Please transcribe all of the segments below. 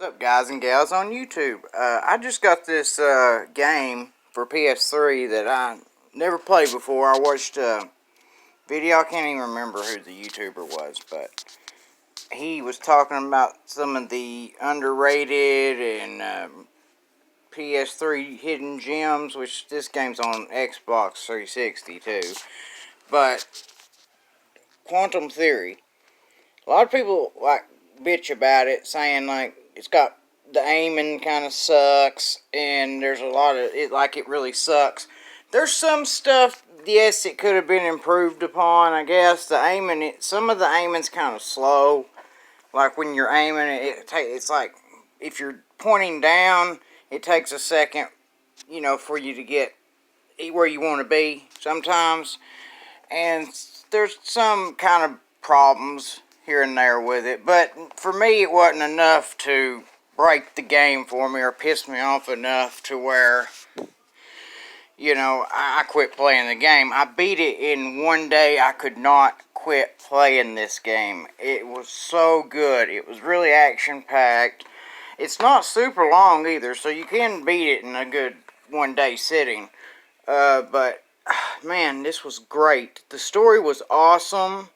What's up, guys and gals on YouTube? I just got this game for PS3 that I never played before. I watched a video. I can't even remember who the YouTuber was, but he was talking about some of the underrated and PS3 hidden gems, which this game's on Xbox 360 too. But Quantum Theory, a lot of people bitch about it, saying it's got the aiming kind of sucks, and there's a lot of it it really sucks. There's some stuff, yes, it could have been improved upon. I guess the aiming, some of the aiming's kind of slow. Like when you're aiming, it's like if you're pointing down, it takes a second, for you to get where you want to be sometimes, and there's some kind of problems here and there with it, but for me it wasn't enough to break the game for me or piss me off enough to where, I quit playing the game. I beat it in one day. I could not quit playing this game. It was so good. It was really action-packed. It's not super long either, so you can beat it in a good one-day sitting. But, man, this was great. The story was awesome.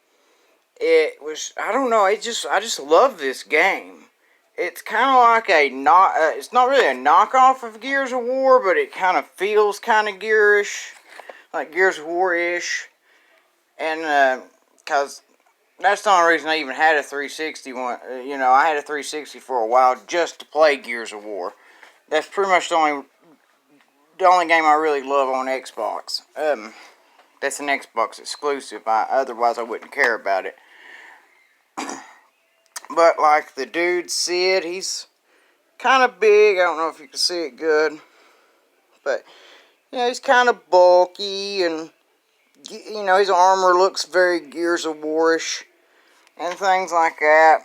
It was, I don't know, I just love this game. It's kind of like it's not really a knockoff of Gears of War, but it kind of feels kind of Gearish, like Gears of War-ish. And, because that's the only reason I even had a 360 one. I had a 360 for a while just to play Gears of War. That's pretty much the only game I really love on Xbox. That's an Xbox exclusive. Otherwise, I wouldn't care about it. But like the dude Sid, he's kind of big. I don't know if you can see it good, but he's kind of bulky, and his armor looks very Gears of War-ish and things like that.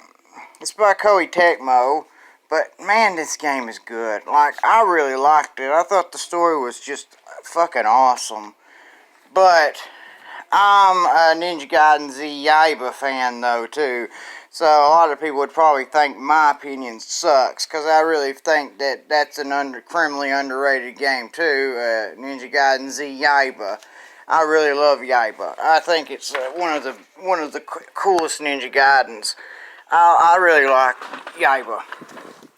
It's by Koei Tecmo, but man, this game is good. Like, I really liked it. I thought the story was just fucking awesome. But I'm a Ninja Gaiden Z Yaiba fan, though, too. So a lot of people would probably think my opinion sucks, because I really think that that's an criminally underrated game, too. Ninja Gaiden Z Yaiba. I really love Yaiba. I think it's one of the coolest Ninja Gaidens. I really like Yaiba.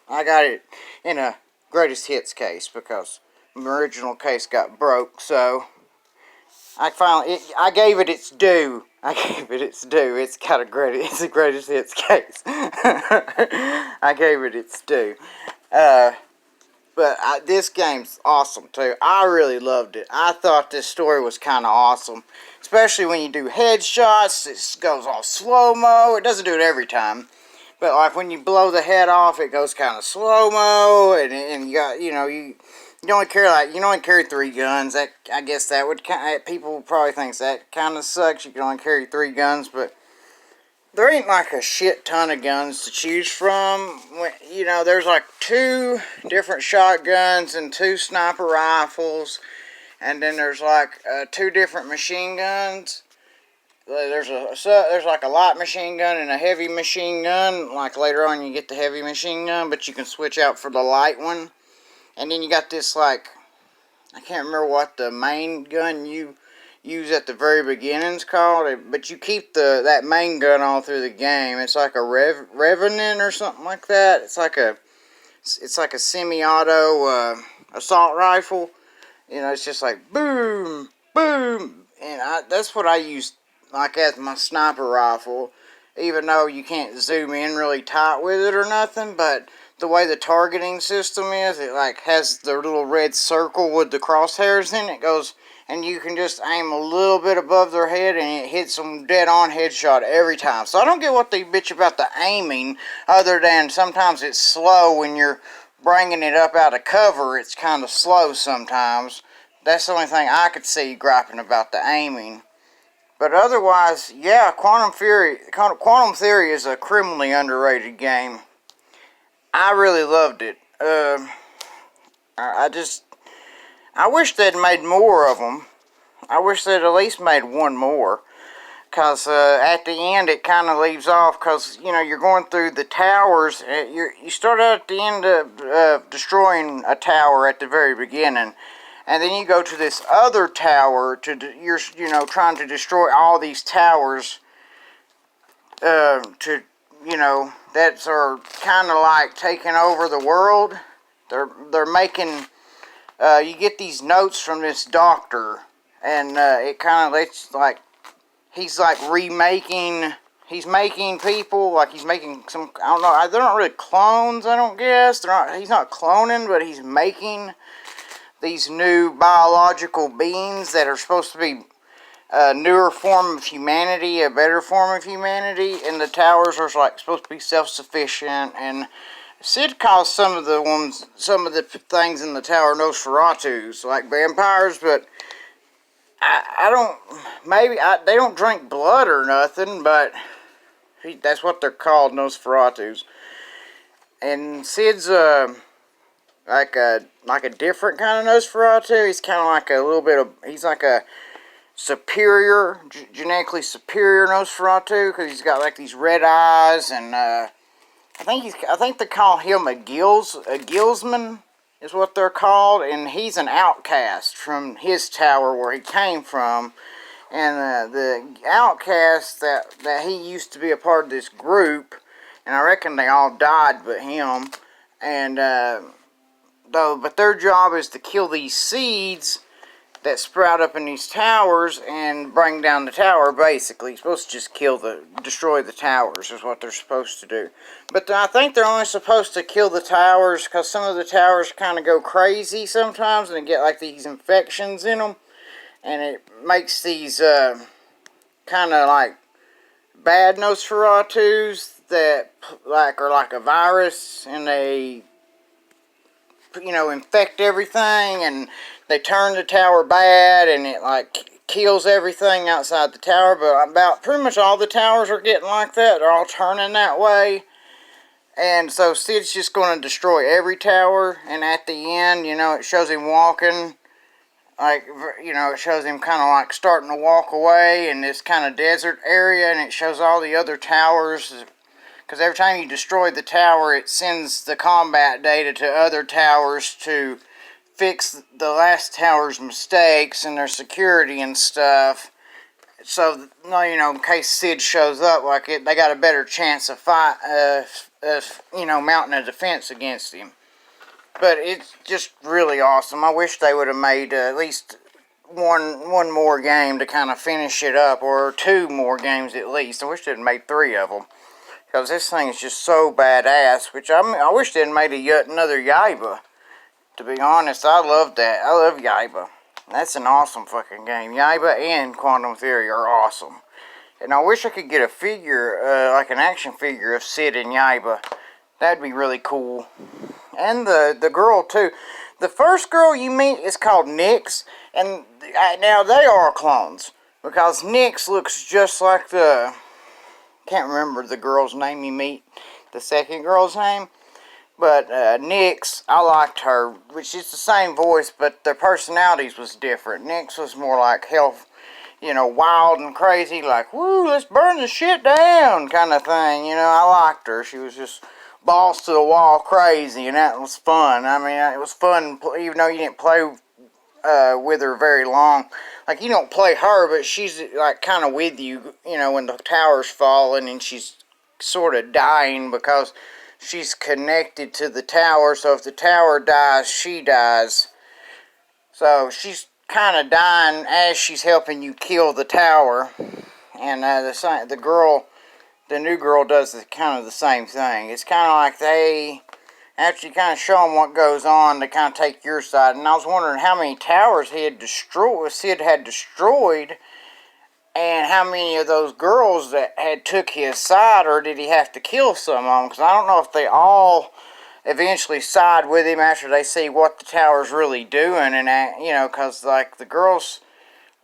I got it in a greatest hits case because my original case got broke, so I gave it its due. It's got it's a greatest hits case. I gave it its due. But this game's awesome too. I really loved it. I thought this story was kind of awesome. Especially when you do headshots, it goes all slow-mo. It doesn't do it every time. But like when you blow the head off, it goes kind of slow-mo. And you got, you only carry 3 guns. That, I guess that would people probably think that kind of sucks. You can only carry 3 guns, but there ain't like a shit ton of guns to choose from. There's like 2 different shotguns and 2 sniper rifles, and then there's like 2 different machine guns. There's like a light machine gun and a heavy machine gun. Like later on you get the heavy machine gun, but you can switch out for the light one. And then you got this, like, I can't remember what the main gun you use at the very beginning's called, but you keep that main gun all through the game. It's like a Revenant or something like that. It's like a semi-auto assault rifle. It's just like boom, boom, and that's what I use like as my sniper rifle. Even though you can't zoom in really tight with it or nothing, but the way the targeting system is, it like has the little red circle with the crosshairs in it. Goes, and you can just aim a little bit above their head and it hits them dead on headshot every time. So I don't get what they bitch about the aiming, other than sometimes it's slow when you're bringing it up out of cover. It's kind of slow sometimes. That's the only thing I could see griping about the aiming. But otherwise, yeah, Quantum Theory is a criminally underrated game. I really loved it. I wish they'd made more of them. I wish they'd at least made one more. because at the end it kind of leaves off, because you know you're going through the towers. You start out at the end of destroying a tower at the very beginning, and then you go to this other tower you're trying to destroy all these towers to that are kind of like taking over the world. They're making you get these notes from this doctor, and it kind of lets like he's like remaking. He's making people like he's making some. I don't know. They're not really clones. I don't guess. They're not. He's not cloning, but he's making these new biological beings that are supposed to be a newer form of humanity, a better form of humanity, and the towers are like supposed to be self-sufficient. And Sid calls some of the things in the tower Nosferatus, like vampires, but I don't. Maybe they don't drink blood or nothing, but that's what they're called, Nosferatus. And Sid's like a different kind of Nosferatu. He's kind of like a little bit of. He's like a superior, genetically superior Nosferatu, because he's got like these red eyes, and I think they call him a Gilsman is what they're called, and he's an outcast from his tower where he came from, and the outcast that he used to be a part of this group, and I reckon they all died but him, and but their job is to kill these seeds that sprout up in these towers and bring down the tower, basically. You're supposed to just destroy the towers is what they're supposed to do. But I think they're only supposed to kill the towers because some of the towers kind of go crazy sometimes and they get like these infections in them. And it makes these kind of like bad Nosferatus that like are like a virus, and they infect everything, and they turn the tower bad, and it like kills everything outside the tower. But about pretty much all the towers are getting like that. They're all turning that way. And so Sid's just going to destroy every tower, and at the end, it shows him walking, like, it shows him kind of like starting to walk away in this kind of desert area, and it shows all the other towers. Because every time you destroy the tower, it sends the combat data to other towers to fix the last tower's mistakes and their security and stuff. So, in case Sid shows up, they got a better chance of mounting a defense against him. But it's just really awesome. I wish they would have made at least one more game to kind of finish it up, or 2 more games at least. I wish they'd made 3 of them. Because this thing is just so badass, which I wish they'd made yet another Yaiba. To be honest, I love that. I love Yaiba. That's an awesome fucking game. Yaiba and Quantum Theory are awesome. And I wish I could get a figure, like an action figure of Sid and Yaiba. That'd be really cool. And the girl, too. The first girl you meet is called Nyx. And now they are clones. Because Nyx looks just like the... Can't remember the girl's name you meet, the second girl's name, but Nyx, I liked her, which is the same voice, but their personalities was different. Nyx was more like wild and crazy, like, woo, let's burn the shit down, kind of thing, I liked her. She was just balls to the wall crazy, and that was fun. I mean, it was fun, even though you didn't play with her very long. Like, you don't play her, but she's, like, kind of with you, when the tower's falling and she's sort of dying because she's connected to the tower. So if the tower dies, she dies. So she's kind of dying as she's helping you kill the tower. And the new girl does kind of the same thing. It's kind of like after you kind of show them what goes on, they kind of take your side. And I was wondering how many towers Sid had destroyed, and how many of those girls that had took his side, or did he have to kill some of them? Because I don't know if they all eventually side with him after they see what the tower's really doing, and because like the girls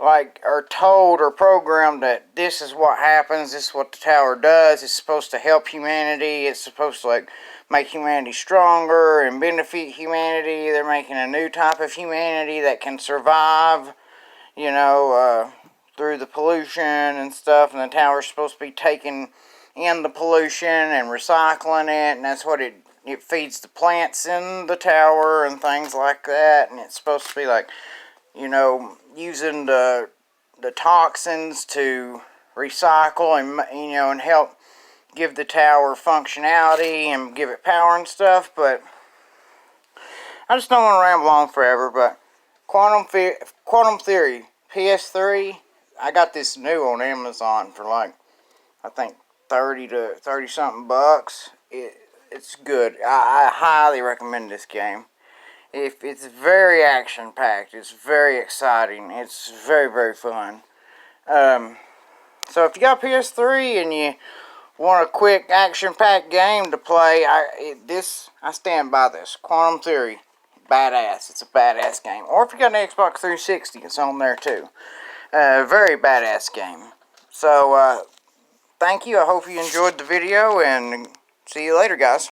are told or programmed that this is what happens, this is what the tower does. It's supposed to help humanity. It's supposed to make humanity stronger and benefit humanity. They're making a new type of humanity that can survive, through the pollution and stuff, and the tower's supposed to be taking in the pollution and recycling it, and that's what it feeds the plants in the tower and things like that. And it's supposed to be like, you know, using the toxins to recycle and, you know, and help give the tower functionality and give it power and stuff. But I just don't want to ramble on forever. But Quantum Theory PS3, I got this new on Amazon for like, I think 30 to 30 something bucks. It's good. I highly recommend this game. It's very action packed. It's very exciting. It's very, very fun. So if you got PS3 and you want a quick action packed game to play, I stand by this. Quantum Theory, badass. It's a badass game. Or if you got an Xbox 360, it's on there too. Very badass game. So thank you. I hope you enjoyed the video, and see you later, guys.